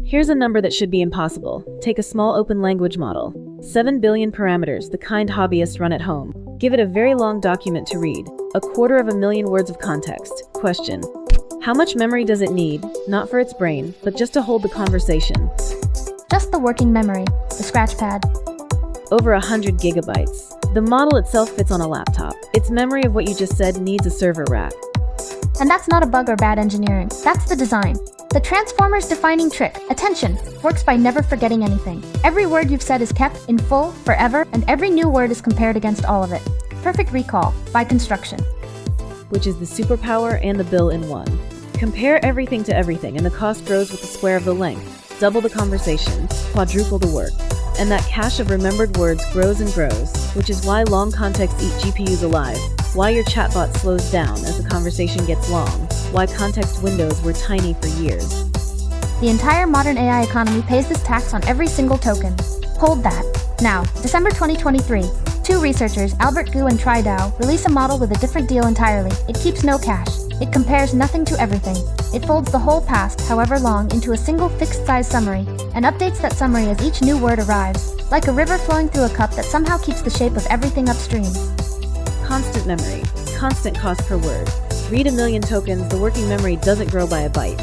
Here's a number that should be impossible. Take a small open language model. 7 billion parameters, the kind hobbyists run at home. Give it a very long document to read. 250,000 words of context. Question: how much memory does it need? Not for its brain, but just to hold the conversation. Just the working memory, the scratch pad. Over 100 gigabytes. The model itself fits on a laptop. Its memory of what you just said needs a server rack. And that's not a bug or bad engineering, that's the design. The Transformer's defining trick, attention, works by never forgetting anything. Every word you've said is kept in full, forever, and every new word is compared against all of it. Perfect recall, by construction. Which is the superpower and the bill in one. Compare everything to everything, and the cost grows with the square of the length. Double the conversation, quadruple the work. And that cache of remembered words grows and grows, which is why long contexts eat GPUs alive, why your chatbot slows down as the conversation gets long, why context windows were tiny for years. The entire modern AI economy pays this tax on every single token. Hold that. Now, December 2023, two researchers, Albert Gu and Tri Dao, release a model with a different deal entirely. It keeps no cache. It compares nothing to everything. It folds the whole past, however long, into a single fixed-size summary, and updates that summary as each new word arrives, like a river flowing through a cup that somehow keeps the shape of everything upstream. Constant memory, constant cost per word. Read 1 million tokens, the working memory doesn't grow by a byte.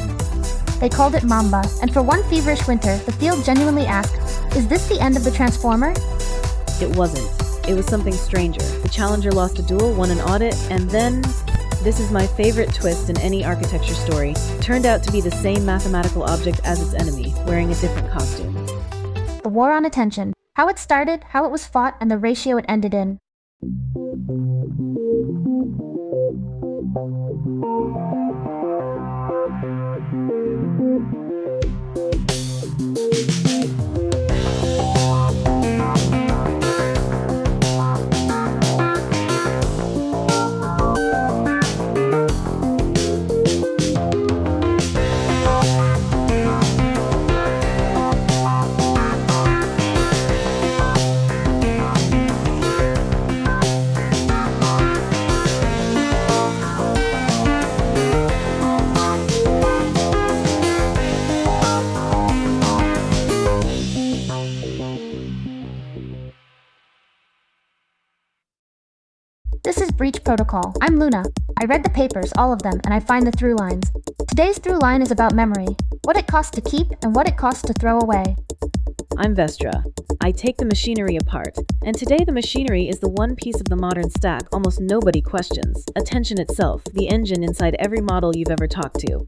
They called it Mamba, and for one feverish winter, the field genuinely asked, is this the end of the Transformer? It wasn't. It was something stranger. The challenger lost a duel, won an audit, and then, this is my favorite twist in any architecture story, turned out to be the same mathematical object as its enemy, wearing a different costume. The war on attention. How it started, how it was fought, and the ratio it ended in. This is Breach Protocol. I'm Luna. I read the papers, all of them, and I find the through lines. Today's through line is about memory, what it costs to keep and what it costs to throw away. I'm Vestra. I take the machinery apart, and today the machinery is the one piece of the modern stack almost nobody questions. Attention itself, the engine inside every model you've ever talked to.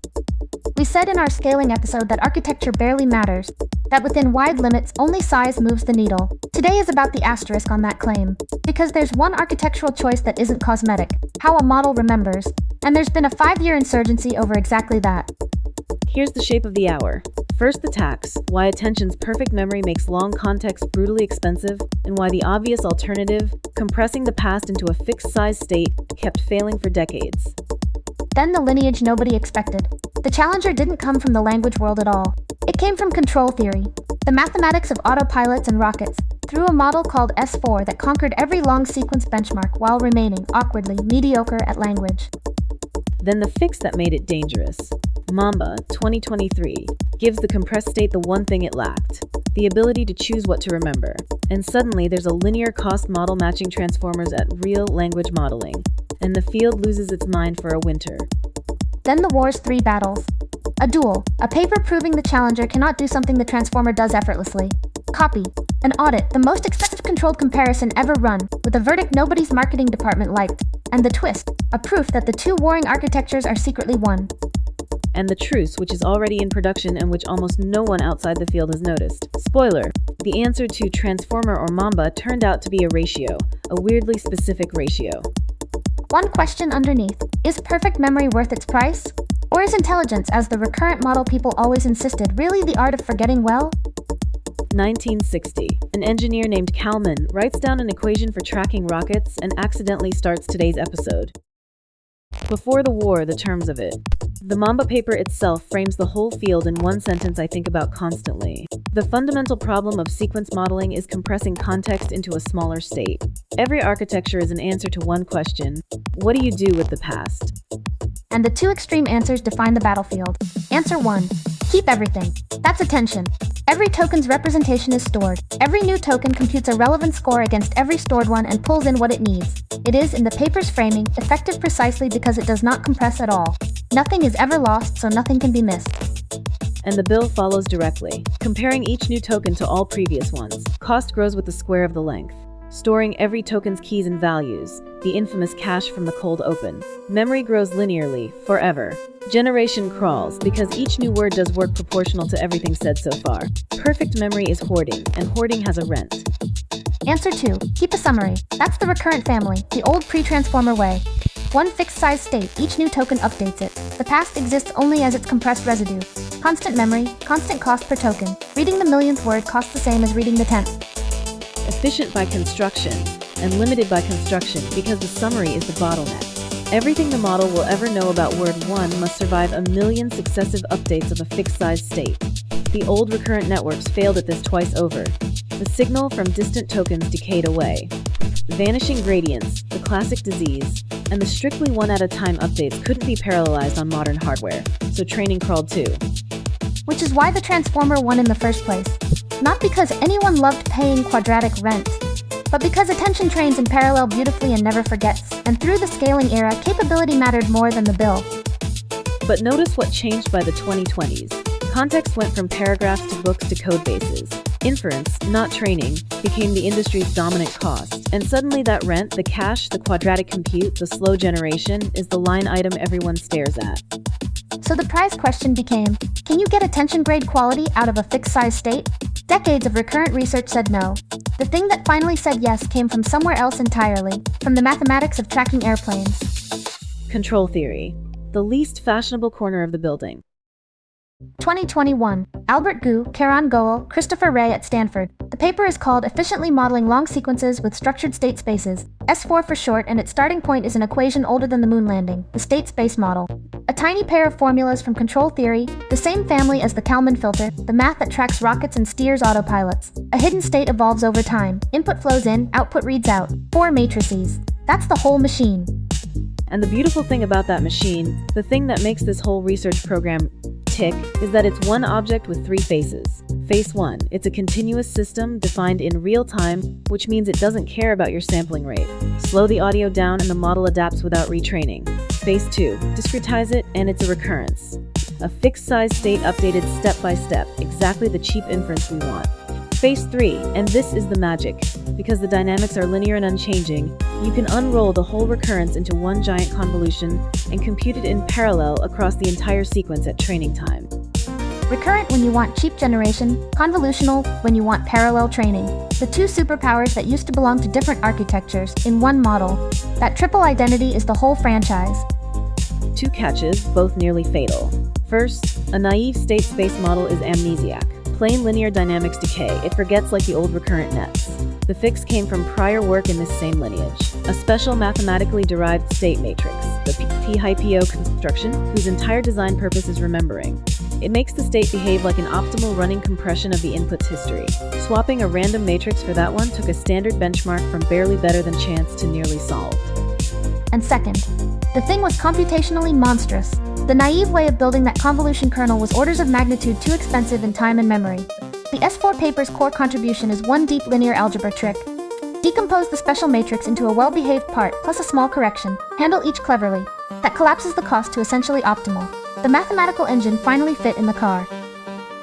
We said in our scaling episode that architecture barely matters, that within wide limits, only size moves the needle. Today is about the asterisk on that claim, because there's one architectural choice that isn't cosmetic, how a model remembers, and there's been a 5-year insurgency over exactly that. Here's the shape of the hour. First, the tax, why attention's perfect memory makes long context brutally expensive, and why the obvious alternative, compressing the past into a fixed-size state, kept failing for decades. Then the lineage nobody expected. The challenger didn't come from the language world at all. It came from control theory, the mathematics of autopilots and rockets, through a model called S4 that conquered every long sequence benchmark while remaining, awkwardly, mediocre at language. Then the fix that made it dangerous. Mamba, 2023, gives the compressed state the one thing it lacked, the ability to choose what to remember. And suddenly there's a linear cost model matching transformers at real language modeling, and the field loses its mind for a winter. Then the war's 3 battles. A duel, a paper proving the challenger cannot do something the transformer does effortlessly. Copy, an audit, the most expensive controlled comparison ever run, with a verdict nobody's marketing department liked. And the twist, a proof that the two warring architectures are secretly one. And the Truce, which is already in production and which almost no one outside the field has noticed. Spoiler, the answer to Transformer or Mamba turned out to be a ratio, a weirdly specific ratio. One question underneath, is perfect memory worth its price? Or is intelligence, as the recurrent model people always insisted, really the art of forgetting well? 1960. An engineer named Kalman writes down an equation for tracking rockets and accidentally starts today's episode. Before the war, the terms of it. The Mamba paper itself frames the whole field in one sentence I think about constantly. The fundamental problem of sequence modeling is compressing context into a smaller state. Every architecture is an answer to one question: what do you do with the past? And the two extreme answers define the battlefield. Answer 1. Keep everything. That's attention. Every token's representation is stored. Every new token computes a relevant score against every stored one and pulls in what it needs. It is, in the paper's framing, effective precisely because it does not compress at all. Nothing is ever lost, so nothing can be missed. And the bill follows directly. Comparing each new token to all previous ones, cost grows with the square of the length. Storing every token's keys and values, the infamous cache from the cold open. Memory grows linearly, forever. Generation crawls, because each new word does work proportional to everything said so far. Perfect memory is hoarding, and hoarding has a rent. Answer 2. Keep a summary. That's the recurrent family, the old pre-transformer way. One fixed size state, each new token updates it. The past exists only as its compressed residue. Constant memory, constant cost per token. Reading the millionth word costs the same as reading the 10th. Efficient by construction, and limited by construction because the summary is the bottleneck. Everything the model will ever know about word 1 must survive a million successive updates of a fixed-size state. The old recurrent networks failed at this twice over. The signal from distant tokens decayed away. Vanishing gradients, the classic disease, and the strictly one-at-a-time updates couldn't be parallelized on modern hardware, so training crawled too. Which is why the Transformer won in the first place. Not because anyone loved paying quadratic rent, but because attention trains in parallel beautifully and never forgets, and through the scaling era, capability mattered more than the bill. But notice what changed by the 2020s. Context went from paragraphs to books to code bases. Inference, not training, became the industry's dominant cost, and suddenly that rent, the cache, the quadratic compute, the slow generation, is the line item everyone stares at. So the prize question became, can you get attention-grade quality out of a fixed-size state? Decades of recurrent research said no. The thing that finally said yes came from somewhere else entirely, from the mathematics of tracking airplanes. Control theory. The least fashionable corner of the building. 2021. Albert Gu, Karan Goel, Christopher Ray at Stanford. The paper is called Efficiently Modeling Long Sequences with Structured State Spaces, S4 for short, and its starting point is an equation older than the moon landing, the state space model. A tiny pair of formulas from control theory, the same family as the Kalman filter, the math that tracks rockets and steers autopilots. A hidden state evolves over time. Input flows in, output reads out. 4 matrices. That's the whole machine. And the beautiful thing about that machine, the thing that makes this whole research program tick, is that it's one object with 3 faces. Face 1, it's a continuous system defined in real time, which means it doesn't care about your sampling rate. Slow the audio down and the model adapts without retraining. Phase 2, discretize it, and it's a recurrence. A fixed size state updated step by step, exactly the cheap inference we want. Phase 3, and this is the magic. Because the dynamics are linear and unchanging, you can unroll the whole recurrence into one giant convolution and compute it in parallel across the entire sequence at training time. Recurrent when you want cheap generation, convolutional when you want parallel training. The 2 superpowers that used to belong to different architectures in one model. That triple identity is the whole franchise. 2 catches, both nearly fatal. First, a naive state space model is amnesiac. Plain linear dynamics decay, it forgets like the old recurrent nets. The fix came from prior work in this same lineage. A special mathematically derived state matrix, the P-HiPO construction, whose entire design purpose is remembering. It makes the state behave like an optimal running compression of the input's history. Swapping a random matrix for that one took a standard benchmark from barely better than chance to nearly solved. And second, the thing was computationally monstrous. The naive way of building that convolution kernel was orders of magnitude too expensive in time and memory. The S4 paper's core contribution is one deep linear algebra trick. Decompose the special matrix into a well-behaved part plus a small correction. Handle each cleverly. That collapses the cost to essentially optimal. The mathematical engine finally fit in the car.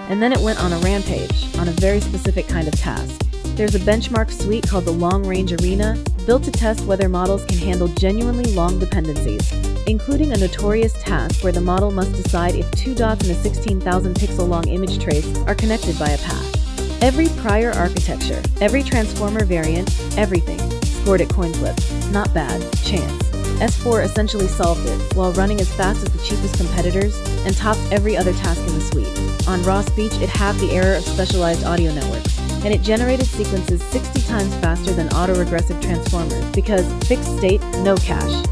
And then it went on a rampage, on a very specific kind of task. There's a benchmark suite called the Long Range Arena, built to test whether models can handle genuinely long dependencies, including a notorious task where the model must decide if 2 dots in a 16,000 pixel long image trace are connected by a path. Every prior architecture, every transformer variant, everything, scored at coin flip. Not bad, chance. S4 essentially solved it, while running as fast as the cheapest competitors, and topped every other task in the suite. On raw speech, it halved the error of specialized audio networks, and it generated sequences 60 times faster than autoregressive transformers, because fixed state, no cache.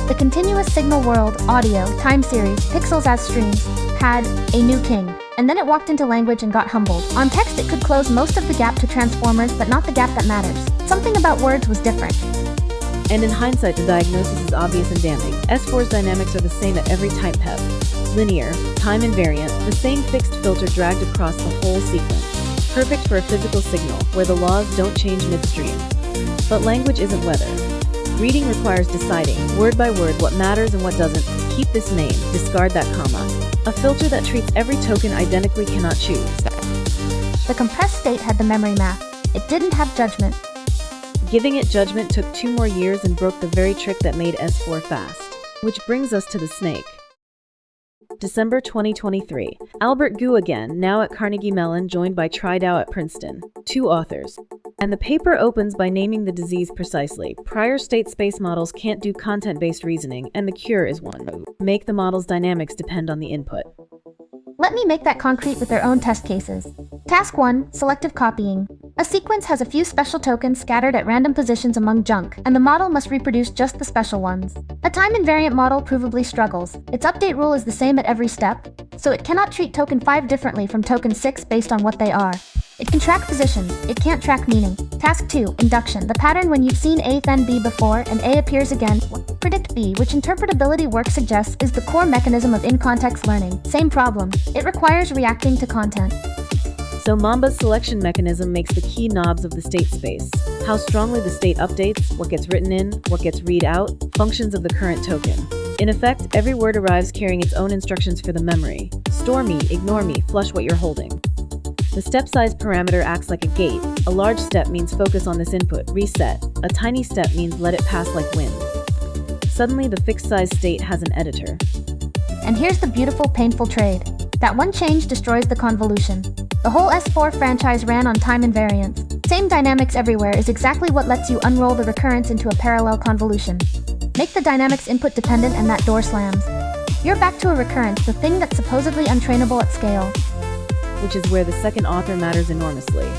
The continuous signal world, audio, time series, pixels as streams, had a new king. And then it walked into language and got humbled. On text it could close most of the gap to transformers, but not the gap that matters. Something about words was different. And in hindsight, the diagnosis is obvious and damning. S4's dynamics are the same at every type pep. Linear, time invariant, the same fixed filter dragged across the whole sequence. Perfect for a physical signal, where the laws don't change midstream. But language isn't weather. Reading requires deciding, word by word, what matters and what doesn't. Keep this name, discard that comma. A filter that treats every token identically cannot choose. The compressed state had the memory math. It didn't have judgment. Giving it judgment took 2 more years and broke the very trick that made S4 fast. Which brings us to the snake. December 2023. Albert Gu again, now at Carnegie Mellon, joined by Truce at Princeton. 2 authors. And the paper opens by naming the disease precisely. Prior state space models can't do content-based reasoning, and the cure is one. Make the model's dynamics depend on the input. Let me make that concrete with their own test cases. Task 1, selective copying. A sequence has a few special tokens scattered at random positions among junk, and the model must reproduce just the special ones. A time-invariant model provably struggles. Its update rule is the same at every step, so it cannot treat token 5 differently from token 6 based on what they are. It can track positions, it can't track meaning. Task 2, induction. The pattern when you've seen A then B before and A appears again. Predict B, which interpretability work suggests is the core mechanism of in-context learning. Same problem. It requires reacting to content. So Mamba's selection mechanism makes the key knobs of the state space. How strongly the state updates, what gets written in, what gets read out, functions of the current token. In effect, every word arrives carrying its own instructions for the memory. Store me, ignore me, flush what you're holding. The step size parameter acts like a gate. A large step means focus on this input, reset. A tiny step means let it pass like wind. Suddenly, the fixed size state has an editor. And here's the beautiful, painful trade. That one change destroys the convolution. The whole S4 franchise ran on time invariance. Same dynamics everywhere is exactly what lets you unroll the recurrence into a parallel convolution. Make the dynamics input dependent and that door slams. You're back to a recurrence, the thing that's supposedly untrainable at scale. Which is where the second author matters enormously.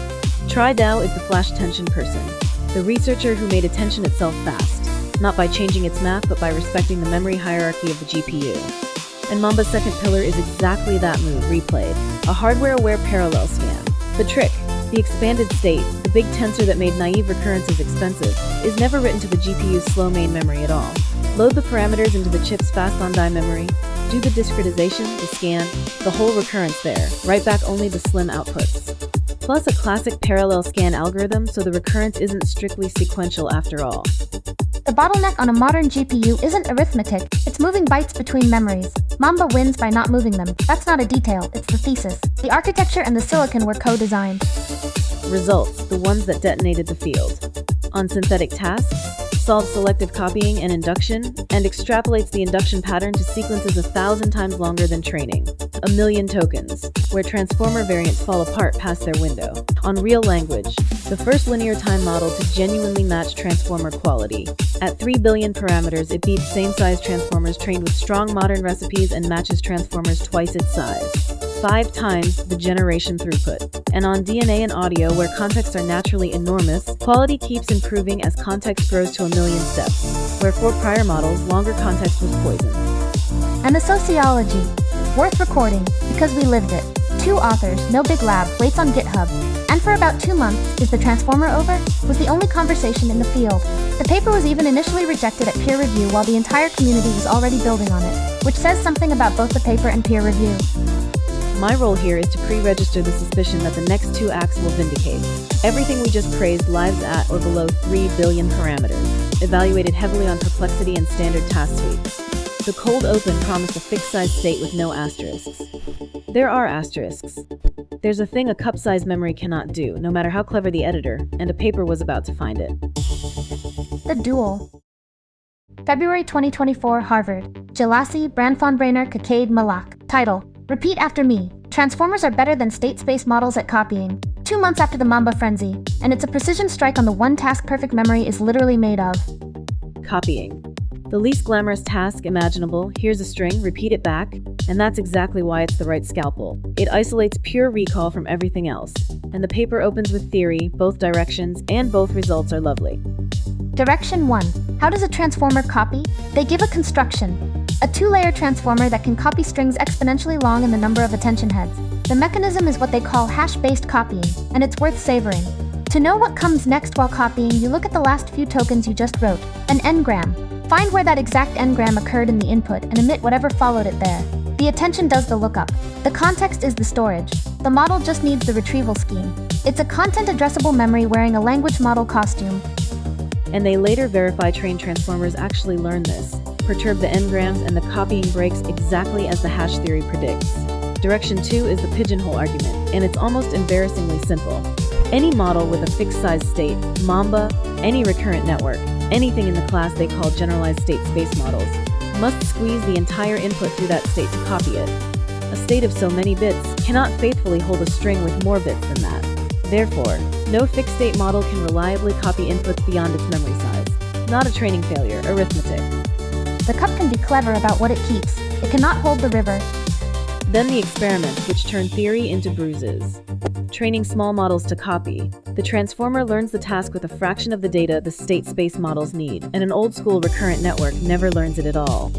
Truce is the flash attention person, the researcher who made attention itself fast, not by changing its math but by respecting the memory hierarchy of the GPU. And Mamba's second pillar is exactly that move replayed, a hardware-aware parallel scan. The trick, the expanded state, the big tensor that made naive recurrences expensive, is never written to the GPU's slow main memory at all. Load the parameters into the chip's fast-on-die memory, do the discretization, the scan, the whole recurrence there, write back only the slim outputs. Plus a classic parallel scan algorithm so the recurrence isn't strictly sequential after all. The bottleneck on a modern GPU isn't arithmetic, it's moving bytes between memories. Mamba wins by not moving them. That's not a detail, it's the thesis. The architecture and the silicon were co-designed. Results, the ones that detonated the field. On synthetic tasks, solves selective copying and induction, and extrapolates the induction pattern to sequences 1,000 times longer than training. 1,000,000 tokens, where transformer variants fall apart past their window. On real language, the first linear time model to genuinely match transformer quality. At 3 billion parameters, it beats same-size transformers trained with strong modern recipes and matches transformers twice its size. 5 times the generation throughput. And on DNA and audio, where contexts are naturally enormous, quality keeps improving as context grows to 1,000,000 steps, where for prior models, longer context was poison. And the sociology, worth recording, because we lived it. 2 authors, no big lab, waits on GitHub. And for about 2 months, is the transformer over? Was the only conversation in the field. The paper was even initially rejected at peer review while the entire community was already building on it, which says something about both the paper and peer review. My role here is to pre-register the suspicion that the next 2 acts will vindicate. Everything we just praised lives at or below 3 billion parameters, evaluated heavily on perplexity and standard task suites. The cold open promised a fixed-size state with no asterisks. There are asterisks. There's a thing a cup-sized memory cannot do, no matter how clever the editor, and a paper was about to find it. The Duel. February 2024, Harvard. Jelassi, Brandfonbrainer, Kakade, Malak. Title: Repeat after me. Transformers are better than state space models at copying. 2 months after the Mamba frenzy, and it's a precision strike on the one task perfect memory is literally made of. Copying. The least glamorous task imaginable. Here's a string, repeat it back, and that's exactly why it's the right scalpel. It isolates pure recall from everything else. And the paper opens with theory, both directions, and both results are lovely. Direction 1. How does a transformer copy? They give a construction. A 2-layer transformer that can copy strings exponentially long in the number of attention heads. The mechanism is what they call hash-based copying, and it's worth savoring. To know what comes next while copying, you look at the last few tokens you just wrote, an n-gram. Find where that exact n-gram occurred in the input and emit whatever followed it there. The attention does the lookup. The context is the storage. The model just needs the retrieval scheme. It's a content-addressable memory wearing a language model costume. And they later verify trained transformers actually learn this, perturb the n-grams, and the copying breaks exactly as the hash theory predicts. Direction 2 is the pigeonhole argument, and it's almost embarrassingly simple. Any model with a fixed size state, Mamba, any recurrent network, anything in the class they call generalized state space models, must squeeze the entire input through that state to copy it. A state of so many bits cannot faithfully hold a string with more bits than that. Therefore, no fixed state model can reliably copy inputs beyond its memory size. Not a training failure, arithmetic. The cup can be clever about what it keeps. It cannot hold the river. Then the experiments which turn theory into bruises. Training small models to copy, the transformer learns the task with a fraction of the data the state space models need, and an old-school recurrent network never learns it at all.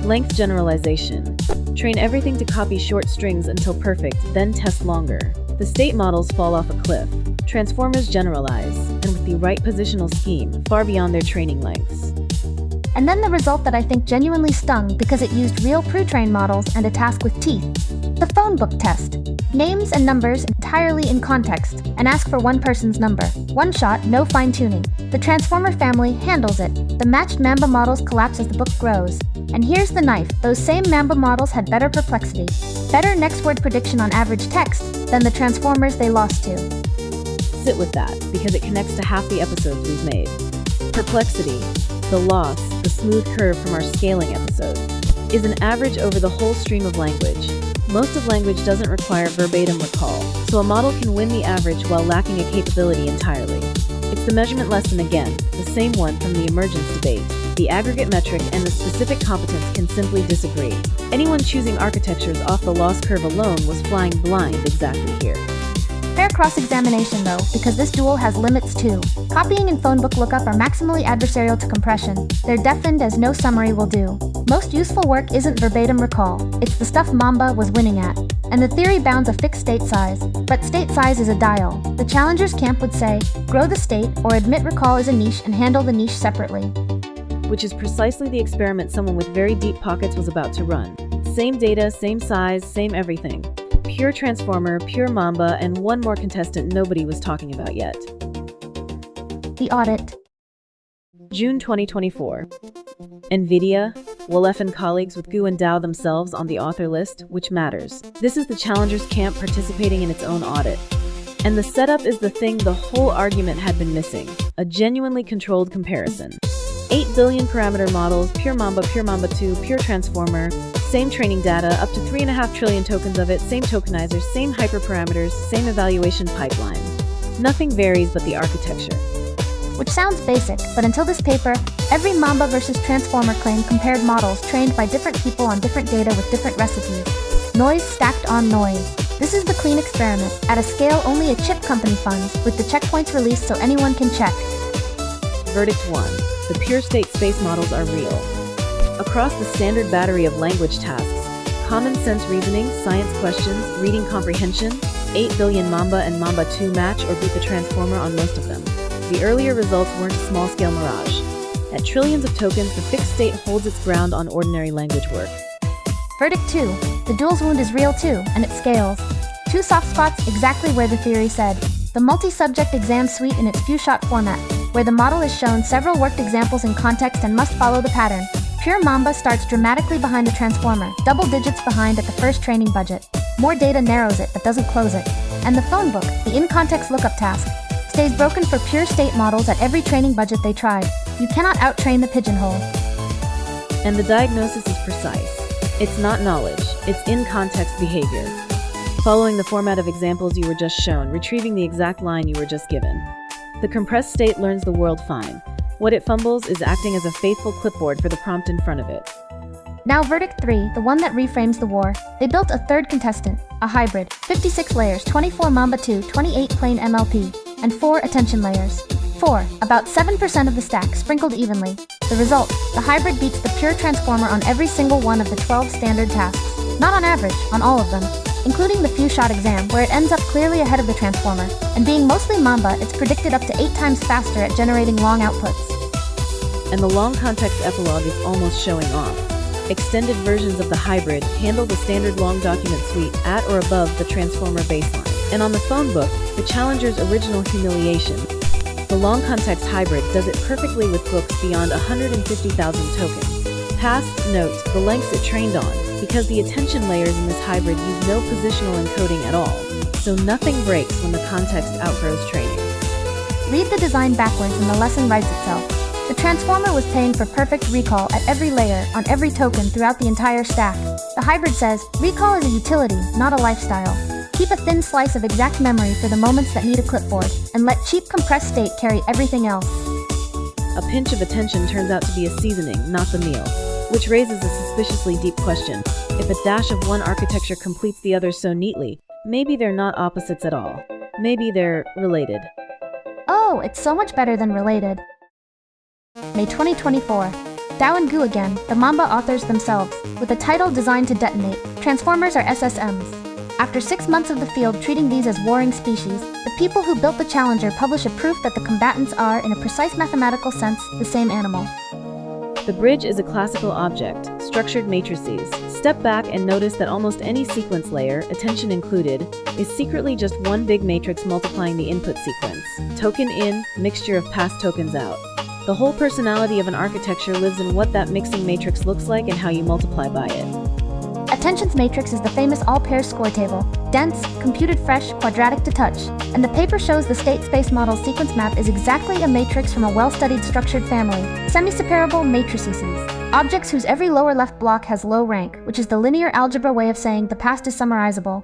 Length generalization. Train everything to copy short strings until perfect, then test longer. The state models fall off a cliff. Transformers generalize, and with the right positional scheme, far beyond their training lengths. And then the result that I think genuinely stung because it used real pre-trained models and a task with teeth. The phone book test. Names and numbers entirely in context, and ask for one person's number. One shot, no fine-tuning. The Transformer family handles it. The matched Mamba models collapse as the book grows. And here's the knife. Those same Mamba models had better perplexity, better next word prediction on average text than the Transformers they lost to. Sit with that, because it connects to half the episodes we've made. Perplexity, the loss, the smooth curve from our scaling episode, is an average over the whole stream of language. Most of language doesn't require verbatim recall, so a model can win the average while lacking a capability entirely. It's the measurement lesson again, the same one from the emergence debate. The aggregate metric and the specific competence can simply disagree. Anyone choosing architectures off the loss curve alone was flying blind exactly here. Fair cross-examination though, because this duel has limits too. Copying and phone book lookup are maximally adversarial to compression. They're deafened as no summary will do. Most useful work isn't verbatim recall. It's the stuff Mamba was winning at. And the theory bounds a fixed state size. But state size is a dial. The challenger's camp would say, grow the state or admit recall is a niche and handle the niche separately. Which is precisely the experiment someone with very deep pockets was about to run. Same data, same size, same everything. Pure Transformer, pure Mamba, and one more contestant nobody was talking about yet. The Audit. June 2024. NVIDIA, Wolf and colleagues with Gu and Dao themselves on the author list, which matters. This is the challenger's camp participating in its own audit. And the setup is the thing the whole argument had been missing, a genuinely controlled comparison. 8 billion parameter models, pure Mamba 2, pure Transformer, same training data, up to 3.5 trillion tokens of it, same tokenizers, same hyperparameters, same evaluation pipeline. Nothing varies but the architecture. Which sounds basic, but until this paper, every Mamba versus Transformer claim compared models trained by different people on different data with different recipes. Noise stacked on noise. This is the clean experiment, at a scale only a chip company funds, with the checkpoints released so anyone can check. Verdict 1. The pure state space models are real. Across the standard battery of language tasks, common sense reasoning, science questions, reading comprehension, 8 billion Mamba and Mamba 2 match or beat the Transformer on most of them. The earlier results weren't a small-scale mirage. At trillions of tokens, the fixed state holds its ground on ordinary language work. Verdict 2. The duel's wound is real too, and it scales. 2 soft spots exactly where the theory said. The multi-subject exam suite in its few-shot format, where the model is shown several worked examples in context and must follow the pattern. Pure Mamba starts dramatically behind the Transformer, double digits behind at the first training budget. More data narrows it but doesn't close it. And the phone book, the in-context lookup task, stays broken for pure state models at every training budget they tried. You cannot out-train the pigeonhole. And the diagnosis is precise. It's not knowledge, it's in-context behavior. Following the format of examples you were just shown, retrieving the exact line you were just given. The compressed state learns the world fine. What it fumbles is acting as a faithful clipboard for the prompt in front of it. Now verdict 3, the one that reframes the war. They built a third contestant, a hybrid, 56 layers, 24 Mamba 2, 28 plain MLP, and 4 attention layers. 4, about 7% of the stack, sprinkled evenly. The result, the hybrid beats the pure Transformer on every single one of the 12 standard tasks. Not on average, on all of them, including the few-shot exam, where it ends up clearly ahead of the Transformer. And being mostly Mamba, it's predicted up to 8 times faster at generating long outputs. And the long context epilogue is almost showing off. Extended versions of the hybrid handle the standard long document suite at or above the transformer baseline. And on the phone book, the Challenger's original humiliation, the long context hybrid does it perfectly with books beyond 150,000 tokens. Past note the lengths it trained on, because the attention layers in this hybrid use no positional encoding at all, so nothing breaks when the context outgrows training. Read the design backwards and the lesson writes itself. The transformer was paying for perfect recall at every layer, on every token throughout the entire stack. The hybrid says, recall is a utility, not a lifestyle. Keep a thin slice of exact memory for the moments that need a clipboard, and let cheap compressed state carry everything else. A pinch of attention turns out to be a seasoning, not the meal, which raises a suspiciously deep question. If a dash of one architecture completes the other so neatly, maybe they're not opposites at all. Maybe they're related. Oh, it's so much better than related. May 2024. Dow and Gu again, the Mamba authors themselves, with a title designed to detonate. Transformers are SSMs. After 6 months of the field treating these as warring species, the people who built the Challenger publish a proof that the combatants are, in a precise mathematical sense, the same animal. The bridge is a classical object, structured matrices. Step back and notice that almost any sequence layer, attention included, is secretly just one big matrix multiplying the input sequence. Token in, mixture of past tokens out. The whole personality of an architecture lives in what that mixing matrix looks like and how you multiply by it. Attention's matrix is the famous all-pairs score table, dense, computed fresh, quadratic to touch, and the paper shows the state space model sequence map is exactly a matrix from a well-studied structured family, semi-separable matrices, objects whose every lower left block has low rank, which is the linear algebra way of saying the past is summarizable.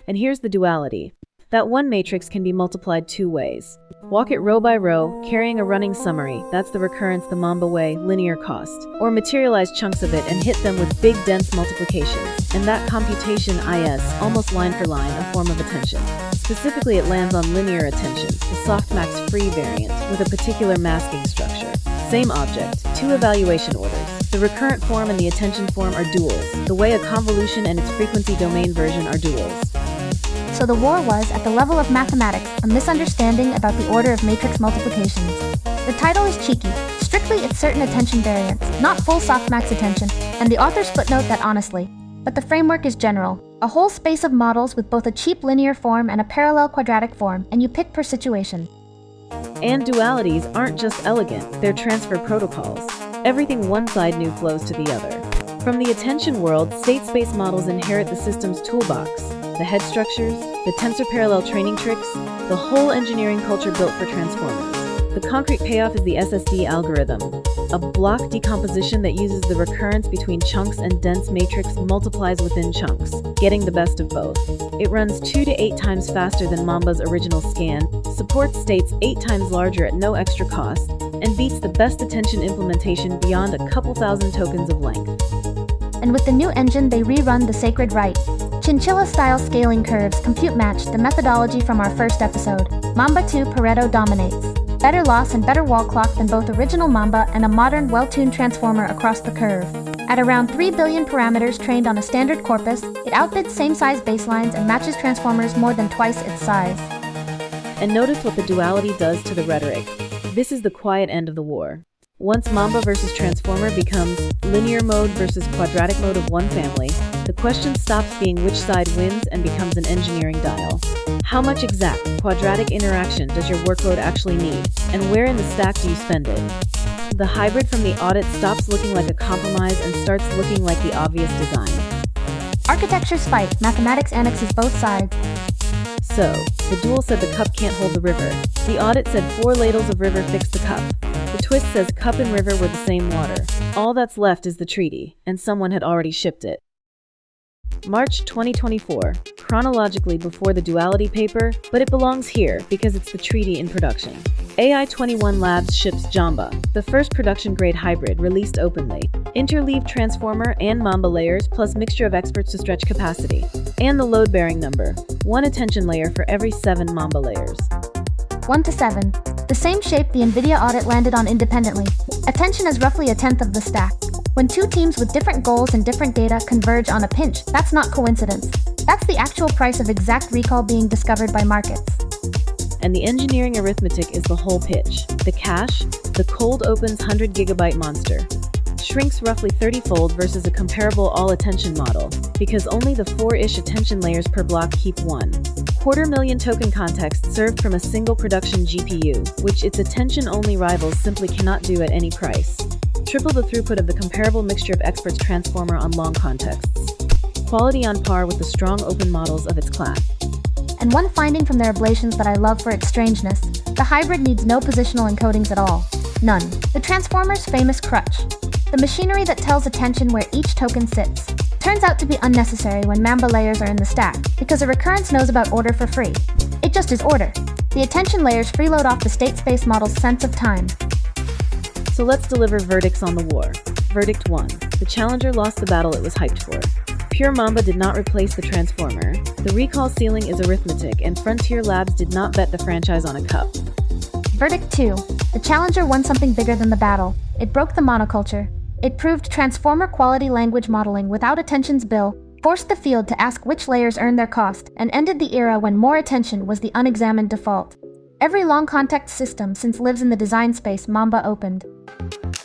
And here's the duality. That one matrix can be multiplied two ways. Walk it row by row, carrying a running summary, that's the recurrence the Mamba way, linear cost. Or materialize chunks of it and hit them with big dense multiplications. And that computation is, almost line for line, a form of attention. Specifically it lands on linear attention, the softmax free variant, with a particular masking structure. Same object, two evaluation orders. The recurrent form and the attention form are duels, the way a convolution and its frequency domain version are duels. So the war was, at the level of mathematics, a misunderstanding about the order of matrix multiplications. The title is cheeky. Strictly it's certain attention variants, not full softmax attention, and the authors footnote that honestly. But the framework is general. A whole space of models with both a cheap linear form and a parallel quadratic form, and you pick per situation. And dualities aren't just elegant, they're transfer protocols. Everything one side knew flows to the other. From the attention world, state space models inherit the system's toolbox. The head structures, the tensor parallel training tricks, the whole engineering culture built for transformers. The concrete payoff is the SSD algorithm, a block decomposition that uses the recurrence between chunks and dense matrix multiplies within chunks, getting the best of both. It runs 2 to 8 times faster than Mamba's original scan, supports states 8 times larger at no extra cost, and beats the best attention implementation beyond a couple thousand tokens of length. And with the new engine they rerun the sacred right. Chinchilla-style scaling curves compute match the methodology from our first episode. Mamba 2 Pareto dominates. Better loss and better wall clock than both original Mamba and a modern, well-tuned transformer across the curve. At around 3 billion parameters trained on a standard corpus, it outbids same-size baselines and matches transformers more than twice its size. And notice what the duality does to the rhetoric. This is the quiet end of the war. Once Mamba versus Transformer becomes linear mode versus quadratic mode of one family, the question stops being which side wins and becomes an engineering dial. How much exact, quadratic interaction does your workload actually need, and where in the stack do you spend it? The hybrid from the Audit stops looking like a compromise and starts looking like the obvious design. Architectures fight, mathematics annexes both sides. So, the Duel said the cup can't hold the river. The Audit said 4 ladles of river fix the cup. The Twist says cup and river were the same water. All that's left is the treaty, and someone had already shipped it. March 2024, chronologically before the duality paper, but it belongs here because it's the treaty in production. AI21 Labs ships Jamba, the first production-grade hybrid released openly. Interleaved transformer and Mamba layers plus mixture of experts to stretch capacity. And the load-bearing number, 1 attention layer for every 7 Mamba layers. 1 to 7. The same shape the NVIDIA Audit landed on independently. Attention is roughly a tenth of the stack. When 2 teams with different goals and different data converge on a pinch, that's not coincidence. That's the actual price of exact recall being discovered by markets. And the engineering arithmetic is the whole pitch. The cache, the cold opens 100 gigabyte monster. shrinks roughly 30-fold versus a comparable all-attention model, because only the 4-ish attention layers per block keep 1/4 token context served from a single production GPU, which its attention-only rivals simply cannot do at any price. Triple the throughput of the comparable mixture of experts transformer on long contexts. Quality on par with the strong open models of its class. And one finding from their ablations that I love for its strangeness, the hybrid needs no positional encodings at all. None. The transformer's famous crutch, the machinery that tells attention where each token sits, turns out to be unnecessary when Mamba layers are in the stack, because a recurrence knows about order for free. It just is order. The attention layers freeload off the state space model's sense of time. So let's deliver verdicts on the war. Verdict 1. The challenger lost the battle it was hyped for. Pure Mamba did not replace the transformer. The recall ceiling is arithmetic, and Frontier Labs did not bet the franchise on a cup. Verdict 2. The challenger won something bigger than the battle. It broke the monoculture. It proved transformer-quality language modeling without attention's bill, forced the field to ask which layers earned their cost, and ended the era when more attention was the unexamined default. Every long-context system since lives in the design space Mamba opened.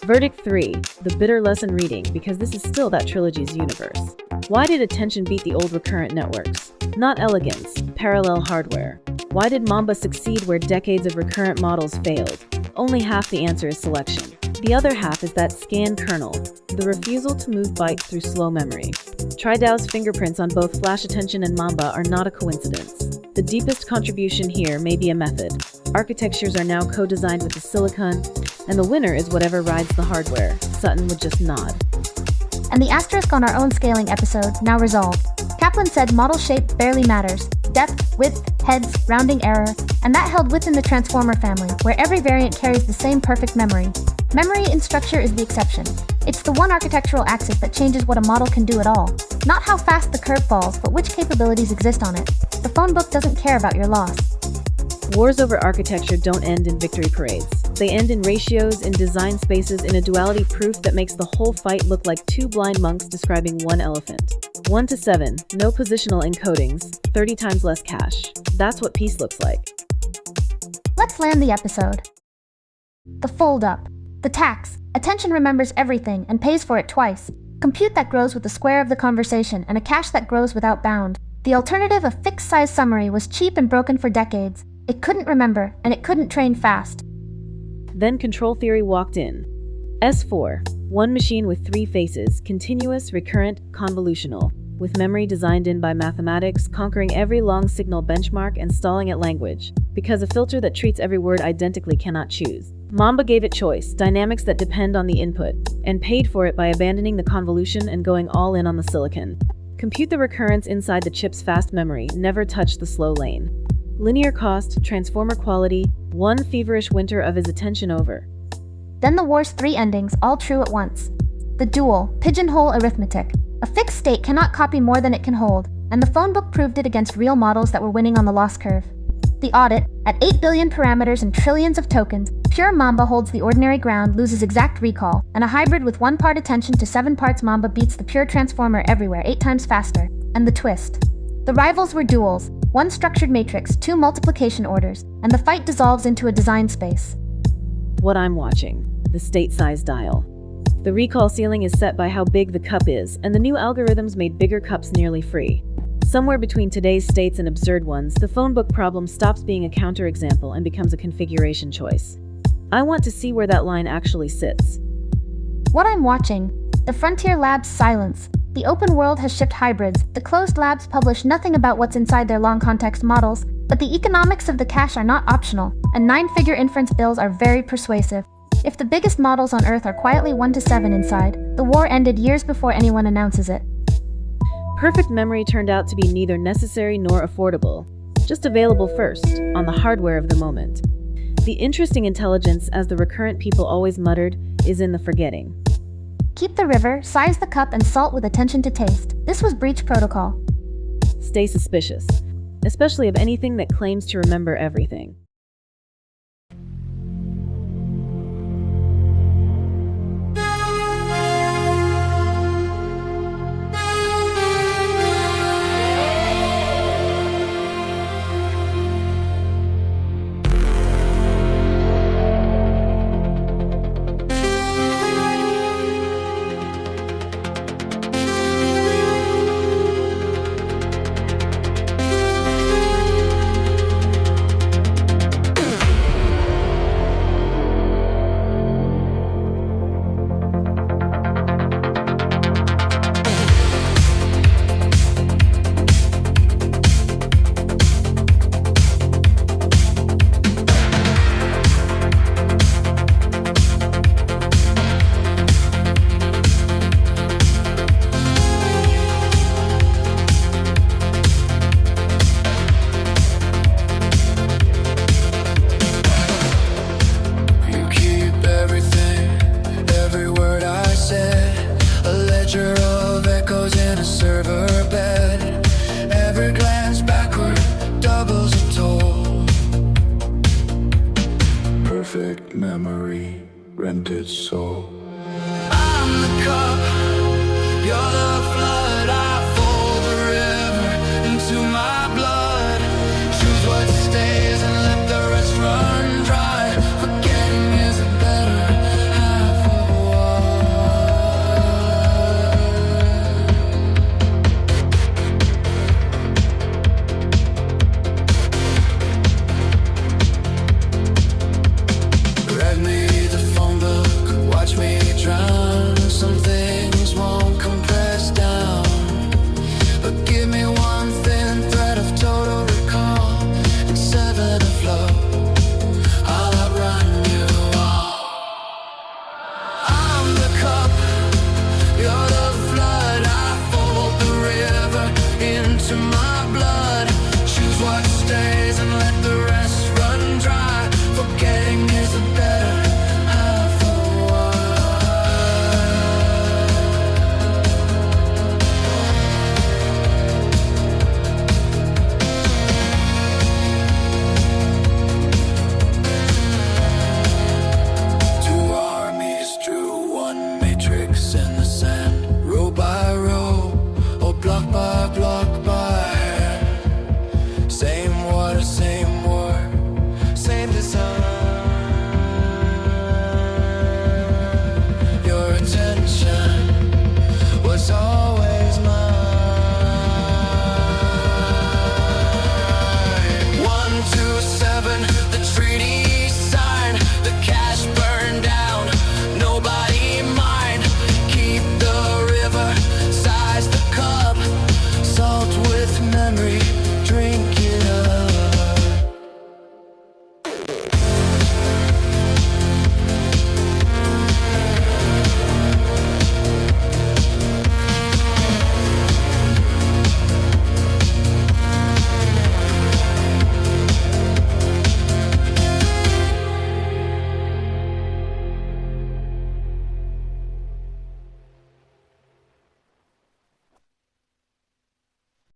Verdict 3. The bitter lesson reading, because this is still that trilogy's universe. Why did attention beat the old recurrent networks? Not elegance, parallel hardware. Why did Mamba succeed where decades of recurrent models failed? Only half the answer is selection. The other half is that scan kernel, the refusal to move bytes through slow memory. TriDAO's fingerprints on both flash attention and Mamba are not a coincidence. The deepest contribution here may be a method. Architectures are now co-designed with the silicon, and the winner is whatever rides the hardware. Sutton would just nod. And the asterisk on our own scaling episode, now resolved. Kaplan said model shape barely matters. Depth, width, heads, rounding error, and that held within the transformer family, where every variant carries the same perfect memory. Memory in structure is the exception. It's the one architectural axis that changes what a model can do at all. Not how fast the curve falls, but which capabilities exist on it. The phone book doesn't care about your loss. Wars over architecture don't end in victory parades. They end in ratios, in design spaces, in a duality proof that makes the whole fight look like two blind monks describing one elephant. 1-7, no positional encodings, 30 times less cache. That's what peace looks like. Let's land the episode. The fold-up. The tax. Attention remembers everything and pays for it twice. Compute that grows with the square of the conversation and a cache that grows without bound. The alternative of fixed-size summary was cheap and broken for decades. It couldn't remember, and it couldn't train fast. Then control theory walked in. S4, one machine with 3 faces, continuous, recurrent, convolutional, with memory designed in by mathematics, conquering every long signal benchmark and stalling at language, because a filter that treats every word identically cannot choose. Mamba gave it choice, dynamics that depend on the input, and paid for it by abandoning the convolution and going all in on the silicon. Compute the recurrence inside the chip's fast memory, never touch the slow lane. Linear cost, transformer quality, one feverish winter of his attention over. Then the war's 3 endings, all true at once. The duel, pigeonhole arithmetic. A fixed state cannot copy more than it can hold, and the phone book proved it against real models that were winning on the loss curve. The audit, at 8 billion parameters and trillions of tokens, pure Mamba holds the ordinary ground, loses exact recall, and a hybrid with 1 part attention to 7 parts Mamba beats the pure transformer everywhere 8 times faster. And the twist. The rivals were duels, 1 structured matrix, 2 multiplication orders, and the fight dissolves into a design space. What I'm watching, the state size dial. The recall ceiling is set by how big the cup is, and the new algorithms made bigger cups nearly free. Somewhere between today's states and absurd ones, the phone book problem stops being a counterexample and becomes a configuration choice. I want to see where that line actually sits. What I'm watching, the Frontier Labs silence. The open world has shipped hybrids. The closed labs publish nothing about what's inside their long context models, but the economics of the cache are not optional, and 9-figure inference bills are very persuasive. If the biggest models on Earth are quietly 1-7 inside, the war ended years before anyone announces it. Perfect memory turned out to be neither necessary nor affordable, just available first, on the hardware of the moment. The interesting intelligence, as the recurrent people always muttered, is in the forgetting. Keep the river, size the cup, and salt with attention to taste. This was breach protocol. Stay suspicious, especially of anything that claims to remember everything. memory, rented soul. I'm the cup, you're the